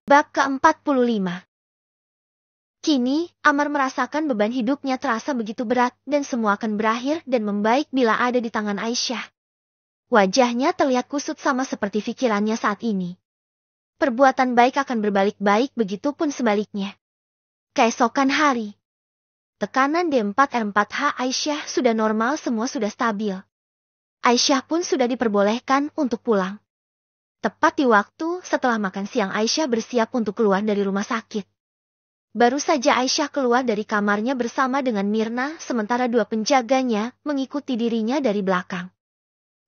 Bab ke-45. Kini, Amar merasakan beban hidupnya terasa begitu berat dan semua akan berakhir dan membaik bila ada di tangan Aisyah. Wajahnya terlihat kusut sama seperti pikirannya saat ini. Perbuatan baik akan berbalik baik, begitupun sebaliknya. Keesokan hari, tekanan D4-R4H Aisyah sudah normal, semua sudah stabil. Aisyah pun sudah diperbolehkan untuk pulang. Tepat di waktu setelah makan siang, Aisyah bersiap untuk keluar dari rumah sakit. Baru saja Aisyah keluar dari kamarnya bersama dengan Mirna, sementara dua penjaganya mengikuti dirinya dari belakang.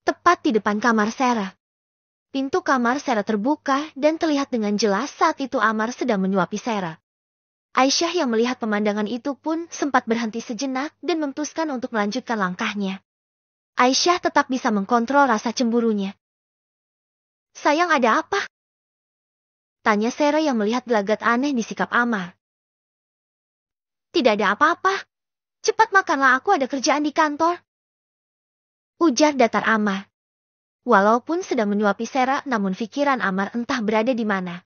Tepat di depan kamar Sera. Pintu kamar Sera terbuka dan terlihat dengan jelas saat itu Amar sedang menyuapi Sera. Aisyah yang melihat pemandangan itu pun sempat berhenti sejenak dan memutuskan untuk melanjutkan langkahnya. Aisyah tetap bisa mengkontrol rasa cemburunya. "Sayang, ada apa?" tanya Sera yang melihat gelagat aneh di sikap Amar. "Tidak ada apa-apa. Cepat makanlah, aku ada kerjaan di kantor," ujar datar Amar. Walaupun sedang menyuapi Sera, namun pikiran Amar entah berada di mana.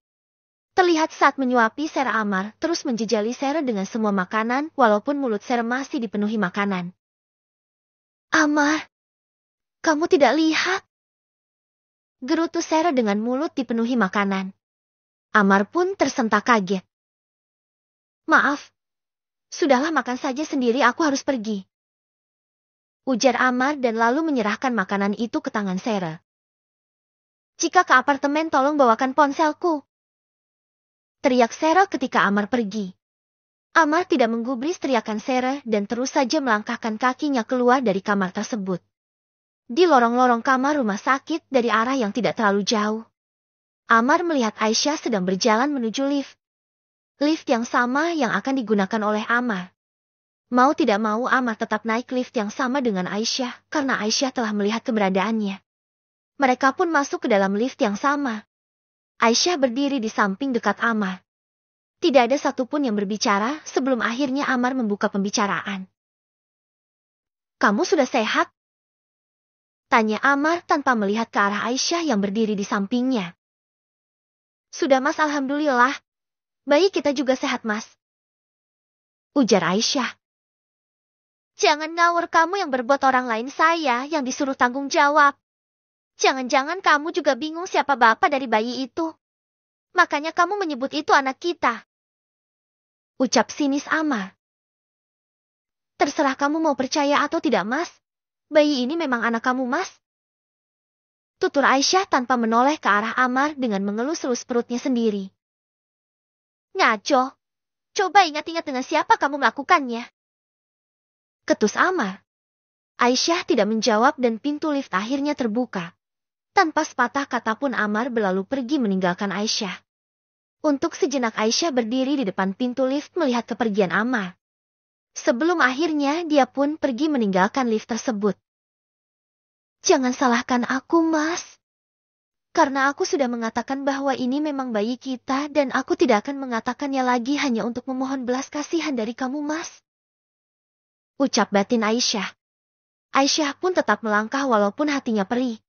Terlihat saat menyuapi Sera, Amar terus menjejali Sera dengan semua makanan, walaupun mulut Sera masih dipenuhi makanan. "Amar, kamu tidak lihat?" gerutu Sera dengan mulut dipenuhi makanan. Amar pun tersentak kaget. "Maaf, sudahlah, makan saja sendiri, aku harus pergi," ujar Amar dan lalu menyerahkan makanan itu ke tangan Sera. "Jika ke apartemen tolong bawakan ponselku," teriak Sera ketika Amar pergi. Amar tidak menggubris teriakan Sera dan terus saja melangkahkan kakinya keluar dari kamar tersebut. Di lorong-lorong kamar rumah sakit dari arah yang tidak terlalu jauh, Amar melihat Aisyah sedang berjalan menuju lift. Lift yang sama yang akan digunakan oleh Amar. Mau tidak mau Amar tetap naik lift yang sama dengan Aisyah karena Aisyah telah melihat keberadaannya. Mereka pun masuk ke dalam lift yang sama. Aisyah berdiri di samping dekat Amar. Tidak ada satupun yang berbicara sebelum akhirnya Amar membuka pembicaraan. "Kamu sudah sehat?" tanya Amar tanpa melihat ke arah Aisyah yang berdiri di sampingnya. "Sudah, Mas, alhamdulillah. Bayi kita juga sehat, Mas," ujar Aisyah. "Jangan ngawur, kamu yang berbuat, orang lain saya yang disuruh tanggung jawab. Jangan-jangan kamu juga bingung siapa bapak dari bayi itu. Makanya kamu menyebut itu anak kita," ucap sinis Amar. "Terserah kamu mau percaya atau tidak, Mas. Bayi ini memang anak kamu, Mas," tutur Aisyah tanpa menoleh ke arah Amar dengan mengelus-elus perutnya sendiri. "Ngaco. Coba ingat-ingat dengan siapa kamu melakukannya," ketus Amar. Aisyah tidak menjawab dan pintu lift akhirnya terbuka. Tanpa sepatah kata pun Amar berlalu pergi meninggalkan Aisyah. Untuk sejenak Aisyah berdiri di depan pintu lift melihat kepergian Amar. Sebelum akhirnya dia pun pergi meninggalkan lift tersebut. "Jangan salahkan aku, Mas. Karena aku sudah mengatakan bahwa ini memang bayi kita dan aku tidak akan mengatakannya lagi hanya untuk memohon belas kasihan dari kamu, Mas," ucap batin Aisyah. Aisyah pun tetap melangkah walaupun hatinya perih.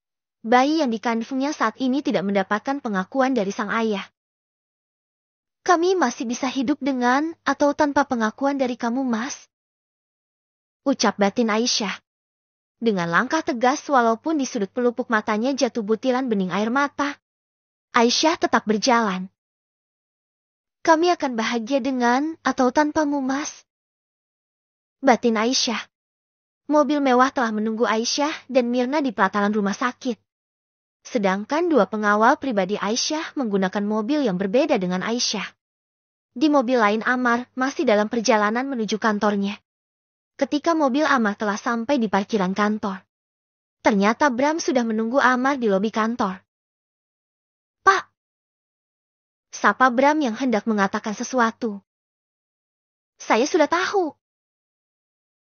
Bayi yang dikandungnya saat ini tidak mendapatkan pengakuan dari sang ayah. "Kami masih bisa hidup dengan atau tanpa pengakuan dari kamu, Mas," ucap batin Aisyah. Dengan langkah tegas walaupun di sudut pelupuk matanya jatuh butiran bening air mata, Aisyah tetap berjalan. "Kami akan bahagia dengan atau tanpamu, Mas," batin Aisyah. Mobil mewah telah menunggu Aisyah dan Mirna di pelataran rumah sakit. Sedangkan dua pengawal pribadi Aisyah menggunakan mobil yang berbeda dengan Aisyah. Di mobil lain Amar masih dalam perjalanan menuju kantornya. Ketika mobil Amar telah sampai di parkiran kantor, ternyata Bram sudah menunggu Amar di lobi kantor. "Pak," sapa Bram yang hendak mengatakan sesuatu. "Saya sudah tahu,"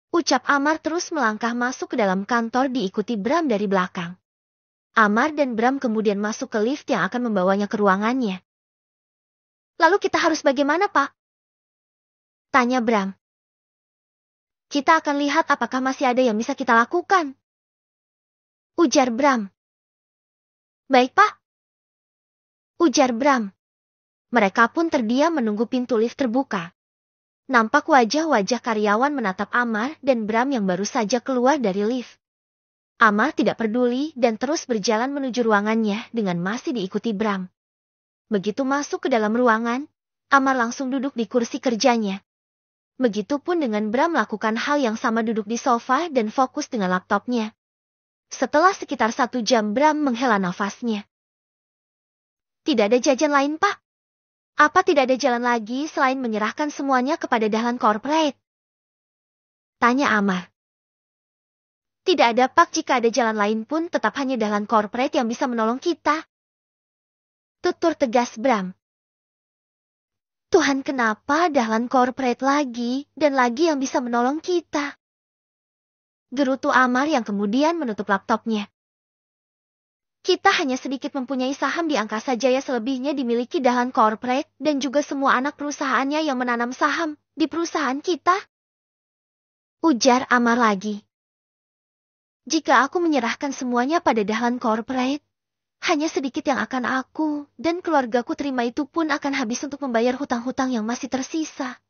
ucap Amar terus melangkah masuk ke dalam kantor diikuti Bram dari belakang. Amar dan Bram kemudian masuk ke lift yang akan membawanya ke ruangannya. "Lalu kita harus bagaimana, Pak?" tanya Bram. "Kita akan lihat apakah masih ada yang bisa kita lakukan," ujar Bram. "Baik, Pak," ujar Bram. Mereka pun terdiam menunggu pintu lift terbuka. Nampak wajah-wajah karyawan menatap Amar dan Bram yang baru saja keluar dari lift. Amar tidak peduli dan terus berjalan menuju ruangannya dengan masih diikuti Bram. Begitu masuk ke dalam ruangan, Amar langsung duduk di kursi kerjanya. Begitupun dengan Bram melakukan hal yang sama, duduk di sofa dan fokus dengan laptopnya. Setelah sekitar 1 jam Bram menghela nafasnya. Tidak ada jajan lain, Pak? Apa tidak ada jalan lagi selain menyerahkan semuanya kepada Dahlan Corporate? Tanya Amar. Tidak ada, Pak. Jika ada jalan lain pun tetap hanya Dahlan Corporate yang bisa menolong kita. Tutur tegas Bram. Tuhan, kenapa Dahlan Corporate lagi dan lagi yang bisa menolong kita? Gerutu Amar yang kemudian menutup laptopnya. Kita hanya sedikit mempunyai saham di Angkasa Jaya, selebihnya dimiliki Dahlan Corporate dan juga semua anak perusahaannya yang menanam saham di perusahaan kita. Ujar Amar lagi. Jika aku menyerahkan semuanya pada Dahlan Corporate, hanya sedikit yang akan aku dan keluargaku terima, itu pun akan habis untuk membayar hutang-hutang yang masih tersisa.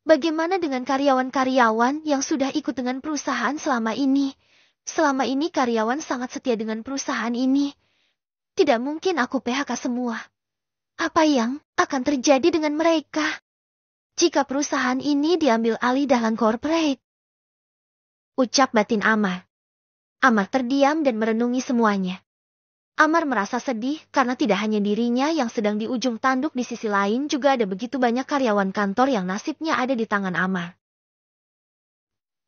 Bagaimana dengan karyawan-karyawan yang sudah ikut dengan perusahaan selama ini? Selama ini karyawan sangat setia dengan perusahaan ini. Tidak mungkin aku PHK semua. Apa yang akan terjadi dengan mereka jika perusahaan ini diambil alih Dahlan Corporate? Ucap batin Amar. Amar terdiam dan merenungi semuanya. Amar merasa sedih karena tidak hanya dirinya yang sedang di ujung tanduk, di sisi lain juga ada begitu banyak karyawan kantor yang nasibnya ada di tangan Amar.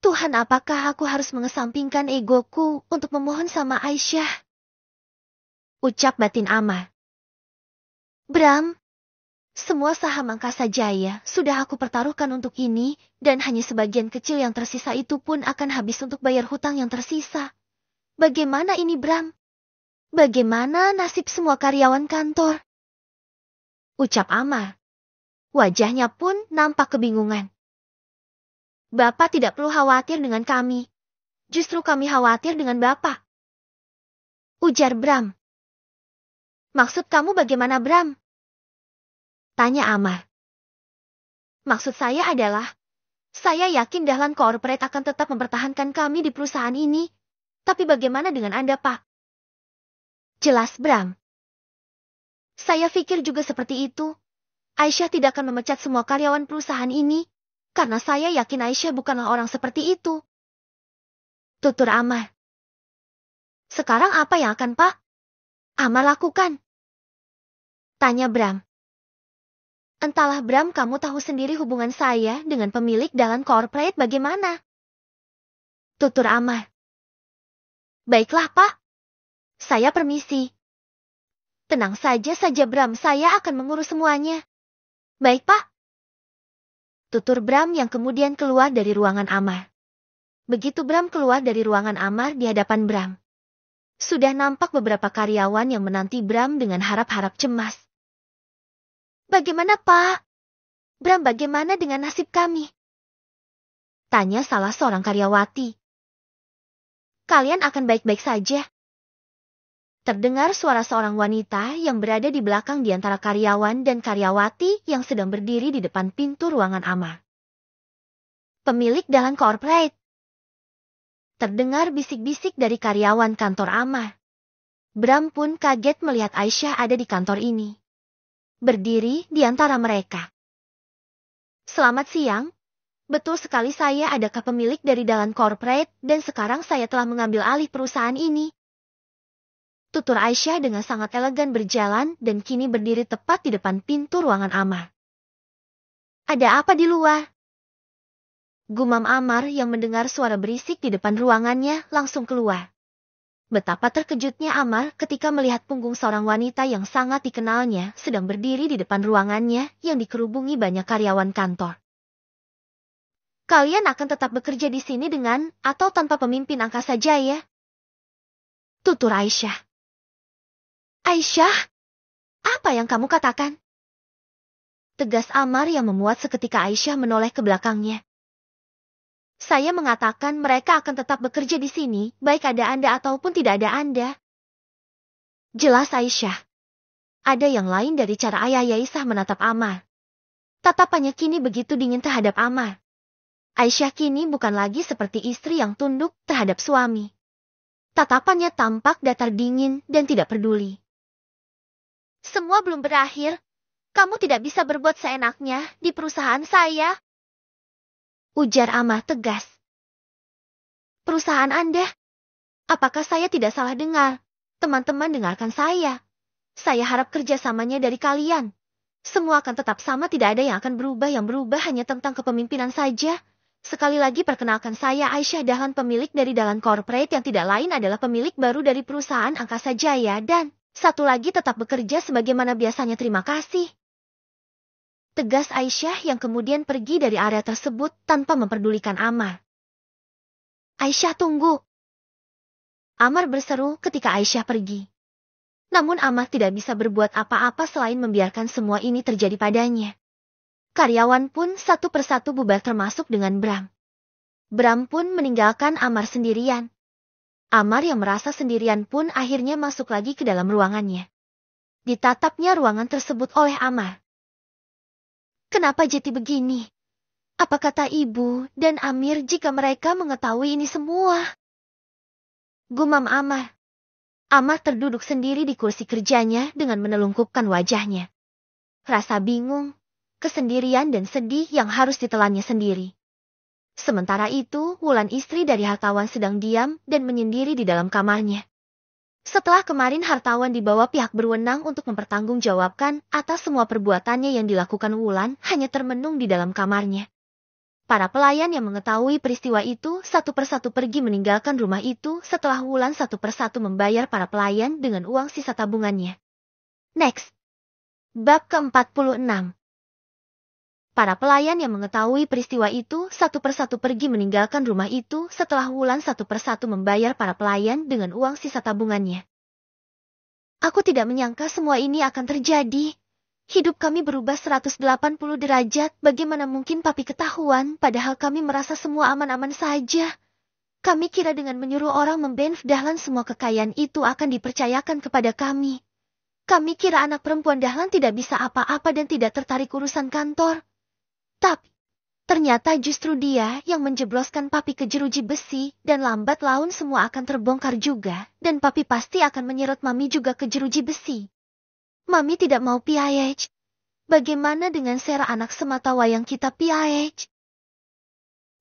Tuhan, apakah aku harus mengesampingkan egoku untuk memohon sama Aisyah? Ucap batin Amar. Bram, semua saham Angkasa Jaya sudah aku pertaruhkan untuk ini, dan hanya sebagian kecil yang tersisa itu pun akan habis untuk bayar hutang yang tersisa. Bagaimana ini, Bram? Bagaimana nasib semua karyawan kantor? Ucap Amar. Wajahnya pun nampak kebingungan. Bapak tidak perlu khawatir dengan kami. Justru kami khawatir dengan Bapak. Ujar Bram. Maksud kamu bagaimana, Bram? Tanya Amar. Maksud saya adalah, saya yakin Dahlan Corporate akan tetap mempertahankan kami di perusahaan ini. Tapi bagaimana dengan Anda, Pak? Jelas Bram. Saya pikir juga seperti itu. Aisyah tidak akan memecat semua karyawan perusahaan ini. Karena saya yakin Aisyah bukanlah orang seperti itu. Tutur Amar. Sekarang apa yang akan Pak Amar lakukan? Tanya Bram. Entahlah Bram, kamu tahu sendiri hubungan saya dengan pemilik Dahlan Corporate bagaimana? Tutur Amar. Baiklah Pak. Saya permisi. Tenang saja Bram, saya akan mengurus semuanya. Baik Pak. Tutur Bram yang kemudian keluar dari ruangan Amar. Begitu Bram keluar dari ruangan Amar, di hadapan Bram sudah nampak beberapa karyawan yang menanti Bram dengan harap-harap cemas. Bagaimana Pak? Bram, bagaimana dengan nasib kami? Tanya salah seorang karyawati. Kalian akan baik-baik saja. Terdengar suara seorang wanita yang berada di belakang di antara karyawan dan karyawati yang sedang berdiri di depan pintu ruangan Amar. Pemilik Dahlan Corporate. Terdengar bisik-bisik dari karyawan kantor Amar. Bram pun kaget melihat Aisyah ada di kantor ini. Berdiri di antara mereka. Selamat siang. Betul sekali, saya adakah pemilik dari Dahlan Corporate dan sekarang saya telah mengambil alih perusahaan ini. Tutur Aisyah dengan sangat elegan berjalan dan kini berdiri tepat di depan pintu ruangan Amar. Ada apa di luar? Gumam Amar yang mendengar suara berisik di depan ruangannya langsung keluar. Betapa terkejutnya Amar ketika melihat punggung seorang wanita yang sangat dikenalnya sedang berdiri di depan ruangannya yang dikerubungi banyak karyawan kantor. Kalian akan tetap bekerja di sini dengan atau tanpa pemimpin Angkasa Jaya? Tutur Aisyah. Aisyah, apa yang kamu katakan? Tegas Amar yang memuat seketika Aisyah menoleh ke belakangnya. Saya mengatakan mereka akan tetap bekerja di sini, baik ada Anda ataupun tidak ada Anda. Jelas Aisyah. ada yang lain dari cara Ayah Yaisah menatap Amar. Tatapannya kini begitu dingin terhadap Amar. Aisyah kini bukan lagi seperti istri yang tunduk terhadap suami. Tatapannya tampak datar dingin dan tidak peduli. Semua belum berakhir. Kamu tidak bisa berbuat seenaknya di perusahaan saya. Ujar Amar tegas. Perusahaan Anda? Apakah saya tidak salah dengar? Teman-teman dengarkan saya. Saya harap kerjasamanya dari kalian. Semua akan tetap sama, tidak ada yang akan berubah. Yang berubah hanya tentang kepemimpinan saja. Sekali lagi perkenalkan saya Aisyah Dahlan, pemilik dari Dahlan Corporate, yang tidak lain adalah pemilik baru dari perusahaan Angkasa Jaya, dan satu lagi tetap bekerja sebagaimana biasanya. Terima kasih. Tegas Aisyah yang kemudian pergi dari area tersebut tanpa memperdulikan Amar. Aisyah, tunggu. Amar berseru ketika Aisyah pergi. Namun Amar tidak bisa berbuat apa-apa selain membiarkan semua ini terjadi padanya. Karyawan pun satu persatu bubar termasuk dengan Bram. Bram pun meninggalkan Amar sendirian. Amar yang merasa sendirian pun akhirnya masuk lagi ke dalam ruangannya. Ditatapnya ruangan tersebut oleh Amar. Kenapa jadi begini? Apa kata ibu dan Amir jika mereka mengetahui ini semua? Gumam Amar. Amar terduduk sendiri di kursi kerjanya dengan menelungkupkan wajahnya. Rasa bingung, kesendirian dan sedih yang harus ditelannya sendiri. Sementara itu, Wulan istri dari hartawan sedang diam dan menyendiri di dalam kamarnya. Setelah kemarin hartawan dibawa pihak berwenang untuk mempertanggungjawabkan atas semua perbuatannya yang dilakukan Wulan, hanya termenung di dalam kamarnya. Para pelayan yang mengetahui peristiwa itu satu persatu pergi meninggalkan rumah itu setelah Wulan satu persatu membayar para pelayan dengan uang sisa tabungannya. Next. Bab ke-46. Para pelayan yang mengetahui peristiwa itu satu persatu pergi meninggalkan rumah itu setelah Wulan satu persatu membayar para pelayan dengan uang sisa tabungannya. Aku tidak menyangka semua ini akan terjadi. Hidup kami berubah 180 derajat, bagaimana mungkin papi ketahuan, padahal kami merasa semua aman-aman saja. Kami kira dengan menyuruh orang membenf Dahlan semua kekayaan itu akan dipercayakan kepada kami. Kami kira anak perempuan Dahlan tidak bisa apa-apa dan tidak tertarik urusan kantor. Tapi, ternyata justru dia yang menjebloskan papi ke jeruji besi, dan lambat laun semua akan terbongkar juga, dan papi pasti akan menyeret mami juga ke jeruji besi. Mami tidak mau PIH. Bagaimana dengan Sera, anak semata wayang kita PIH?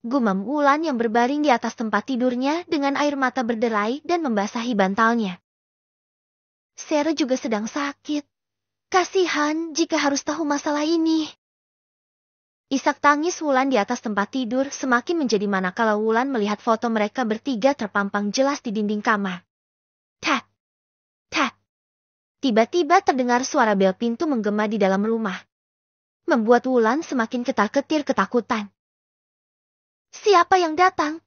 Gumam Wulan yang berbaring di atas tempat tidurnya dengan air mata berderai dan membasahi bantalnya. Sera juga sedang sakit. Kasihan jika harus tahu masalah ini. Isak tangis Wulan di atas tempat tidur semakin menjadi manakala Wulan melihat foto mereka bertiga terpampang jelas di dinding kamar. Tat! Tat! Tiba-tiba terdengar suara bel pintu menggema di dalam rumah. Membuat Wulan semakin ketar-ketir ketakutan. Siapa yang datang?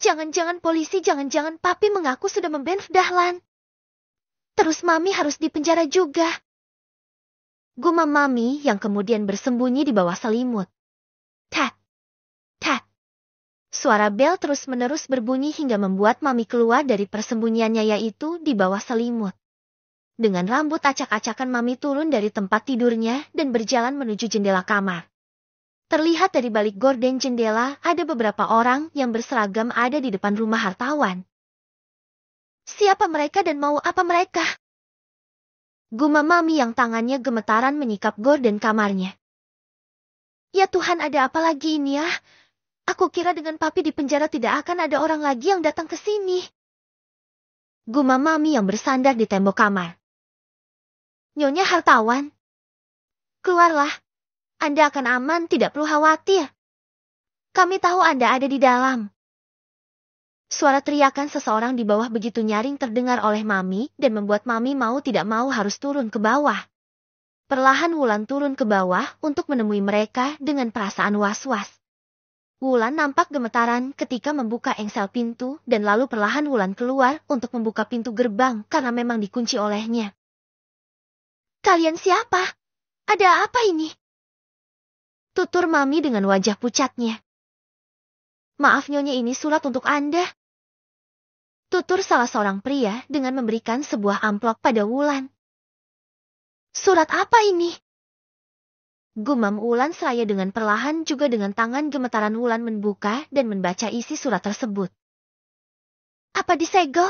Jangan-jangan polisi, jangan-jangan papi mengaku sudah membenf Dahlan. Terus mami harus dipenjara juga. Gumam mami yang kemudian bersembunyi di bawah selimut. Tat! Tat! Suara bel terus-menerus berbunyi hingga membuat mami keluar dari persembunyiannya, yaitu di bawah selimut. Dengan rambut acak-acakan mami turun dari tempat tidurnya dan berjalan menuju jendela kamar. Terlihat dari balik gorden jendela ada beberapa orang yang berseragam ada di depan rumah hartawan. Siapa mereka dan mau apa mereka? Gumam mami yang tangannya gemetaran menyikap gorden kamarnya. Ya Tuhan, ada apa lagi ini ya? Aku kira dengan papi di penjara tidak akan ada orang lagi yang datang ke sini. Gumam mami yang bersandar di tembok kamar. Nyonya hartawan, keluarlah. Anda akan aman, tidak perlu khawatir. Kami tahu Anda ada di dalam. Suara teriakan seseorang di bawah begitu nyaring terdengar oleh mami dan membuat mami mau tidak mau harus turun ke bawah. Perlahan Wulan turun ke bawah untuk menemui mereka dengan perasaan was-was. Wulan nampak gemetaran ketika membuka engsel pintu dan lalu perlahan Wulan keluar untuk membuka pintu gerbang karena memang dikunci olehnya. Kalian siapa? Ada apa ini? Tutur mami dengan wajah pucatnya. Maaf nyonya, ini surat untuk Anda. Tutur salah seorang pria dengan memberikan sebuah amplop pada Wulan. Surat apa ini? Gumam Wulan seraya dengan perlahan juga dengan tangan gemetaran Wulan membuka dan membaca isi surat tersebut. Apa disegel?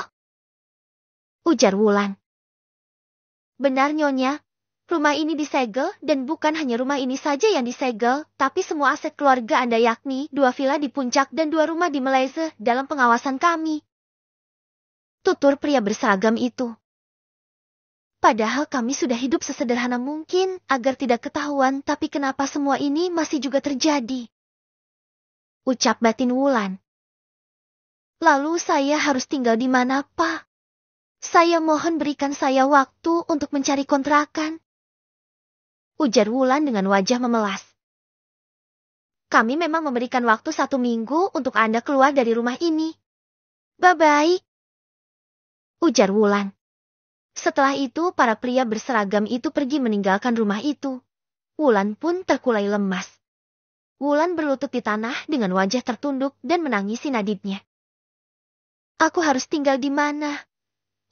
Ujar Wulan. Benar Nyonya, rumah ini disegel dan bukan hanya rumah ini saja yang disegel, tapi semua aset keluarga Anda yakni 2 villa di puncak dan 2 rumah di Malaysia dalam pengawasan kami. Tutur pria berseragam itu. Padahal kami sudah hidup sesederhana mungkin agar tidak ketahuan, tapi kenapa semua ini masih juga terjadi? Ucap batin Wulan. Lalu saya harus tinggal di mana, Pak? Saya mohon berikan saya waktu untuk mencari kontrakan. Ujar Wulan dengan wajah memelas. Kami memang memberikan waktu 1 minggu untuk Anda keluar dari rumah ini. Bye-bye. Ujar Wulan. Setelah itu para pria berseragam itu pergi meninggalkan rumah itu. Wulan pun terkulai lemas. Wulan berlutut di tanah dengan wajah tertunduk dan menangisi nadibnya. Aku harus tinggal di mana?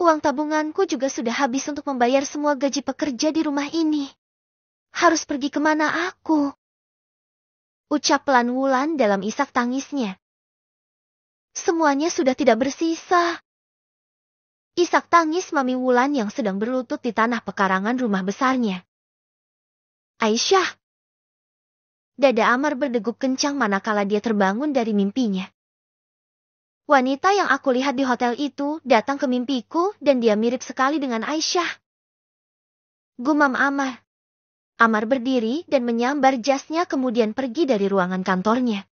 Uang tabunganku juga sudah habis untuk membayar semua gaji pekerja di rumah ini. Harus pergi kemana aku? Ucap pelan Wulan dalam isak tangisnya. Semuanya sudah tidak bersisa. Isak tangis Mami Wulan yang sedang berlutut di tanah pekarangan rumah besarnya. Aisyah. Dada Amar berdegup kencang manakala dia terbangun dari mimpinya. Wanita yang aku lihat di hotel itu datang ke mimpiku dan dia mirip sekali dengan Aisyah. Gumam Amar. Amar berdiri dan menyambar jasnya kemudian pergi dari ruangan kantornya.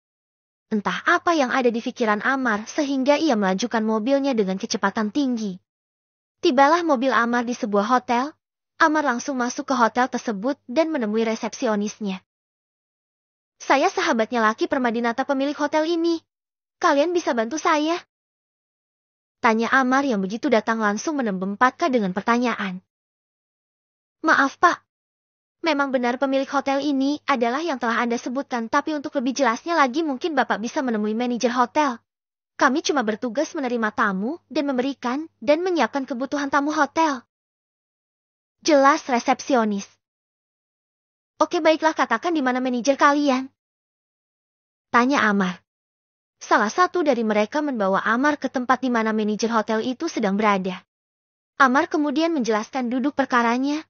Entah apa yang ada di pikiran Amar sehingga ia melajukan mobilnya dengan kecepatan tinggi. Tibalah mobil Amar di sebuah hotel. Amar langsung masuk ke hotel tersebut dan menemui resepsionisnya. Saya sahabatnya Laki Permadinata pemilik hotel ini. Kalian bisa bantu saya? Tanya Amar yang begitu datang langsung menembem Patka dengan pertanyaan. Maaf Pak. Memang benar pemilik hotel ini adalah yang telah Anda sebutkan, tapi untuk lebih jelasnya lagi mungkin Bapak bisa menemui manajer hotel. Kami cuma bertugas menerima tamu dan memberikan dan menyiapkan kebutuhan tamu hotel. Jelas resepsionis. Oke baiklah, katakan di mana manajer kalian? Tanya Amar. Salah satu dari mereka membawa Amar ke tempat di mana manajer hotel itu sedang berada. Amar kemudian menjelaskan duduk perkaranya.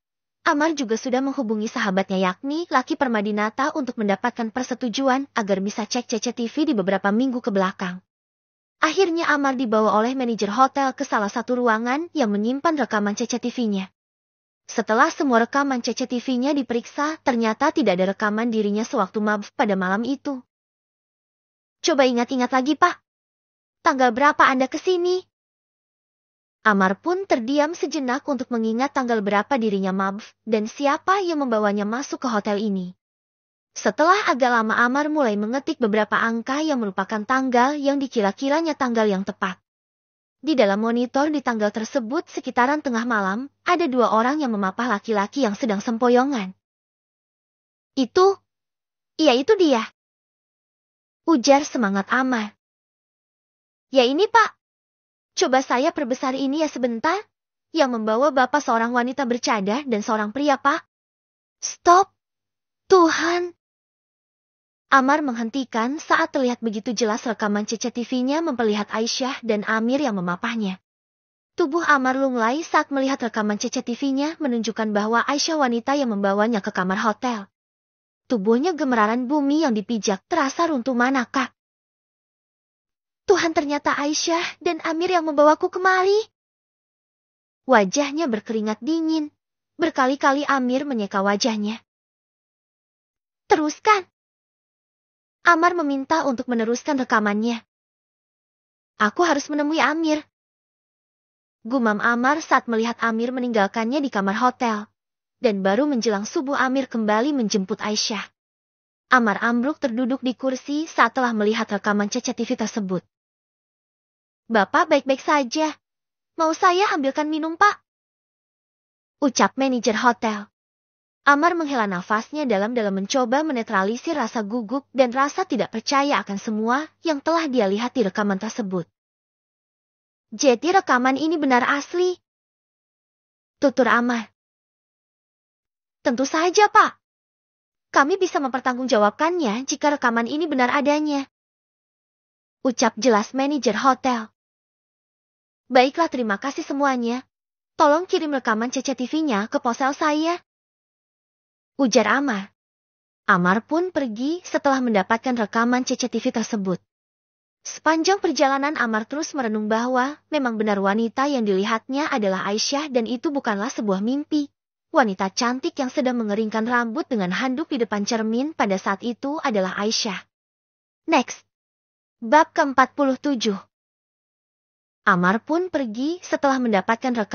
Amar juga sudah menghubungi sahabatnya yakni Laki Permadinata untuk mendapatkan persetujuan agar bisa cek CCTV di beberapa minggu ke belakang. Akhirnya Amar dibawa oleh manajer hotel ke salah satu ruangan yang menyimpan rekaman CCTV-nya. Setelah semua rekaman CCTV-nya diperiksa, ternyata tidak ada rekaman dirinya sewaktu mabuk pada malam itu. Coba ingat-ingat lagi, Pak. Tanggal berapa Anda ke sini? Amar pun terdiam sejenak untuk mengingat tanggal berapa dirinya mabuk dan siapa yang membawanya masuk ke hotel ini. Setelah agak lama Amar mulai mengetik beberapa angka yang merupakan tanggal yang dikira-kiranya tanggal yang tepat. Di dalam monitor di tanggal tersebut sekitaran tengah malam, ada 2 orang yang memapah laki-laki yang sedang sempoyongan. Iya itu dia. Ujar semangat Amar. Ya ini Pak. Coba saya perbesar ini ya sebentar. Yang membawa Bapak seorang wanita bercadar dan seorang pria Pak. Stop. Tuhan. Amar menghentikan saat terlihat begitu jelas rekaman CCTV-nya memperlihat Aisyah dan Amir yang memapahnya. Tubuh Amar lunglai saat melihat rekaman CCTV-nya menunjukkan bahwa Aisyah wanita yang membawanya ke kamar hotel. Tubuhnya gemeraran bumi yang dipijak terasa runtuh manakah. Tuhan, ternyata Aisyah dan Amir yang membawaku kemari. Wajahnya berkeringat dingin. Berkali-kali Amir menyeka wajahnya. Teruskan. Amar meminta untuk meneruskan rekamannya. Aku harus menemui Amir. Gumam Amar saat melihat Amir meninggalkannya di kamar hotel. Dan baru menjelang subuh Amir kembali menjemput Aisyah. Amar ambruk terduduk di kursi saat telah melihat rekaman CCTV tersebut. Bapak baik-baik saja. Mau saya ambilkan minum Pak? Ucap manajer hotel. Amar menghela nafasnya dalam-dalam mencoba menetralisir rasa gugup dan rasa tidak percaya akan semua yang telah dia lihat di rekaman tersebut. Jadi rekaman ini benar asli? Tutur Amar. Tentu saja, Pak. Kami bisa mempertanggungjawabkannya jika rekaman ini benar adanya. Ucap jelas manajer hotel. Baiklah, terima kasih semuanya. Tolong kirim rekaman CCTV-nya ke ponsel saya. Ujar Amar. Amar pun pergi setelah mendapatkan rekaman CCTV tersebut. Sepanjang perjalanan Amar terus merenung bahwa memang benar wanita yang dilihatnya adalah Aisyah dan itu bukanlah sebuah mimpi. Wanita cantik yang sedang mengeringkan rambut dengan handuk di depan cermin pada saat itu adalah Aisyah. Next. Bab ke-47. Amar pun pergi setelah mendapatkan rekaman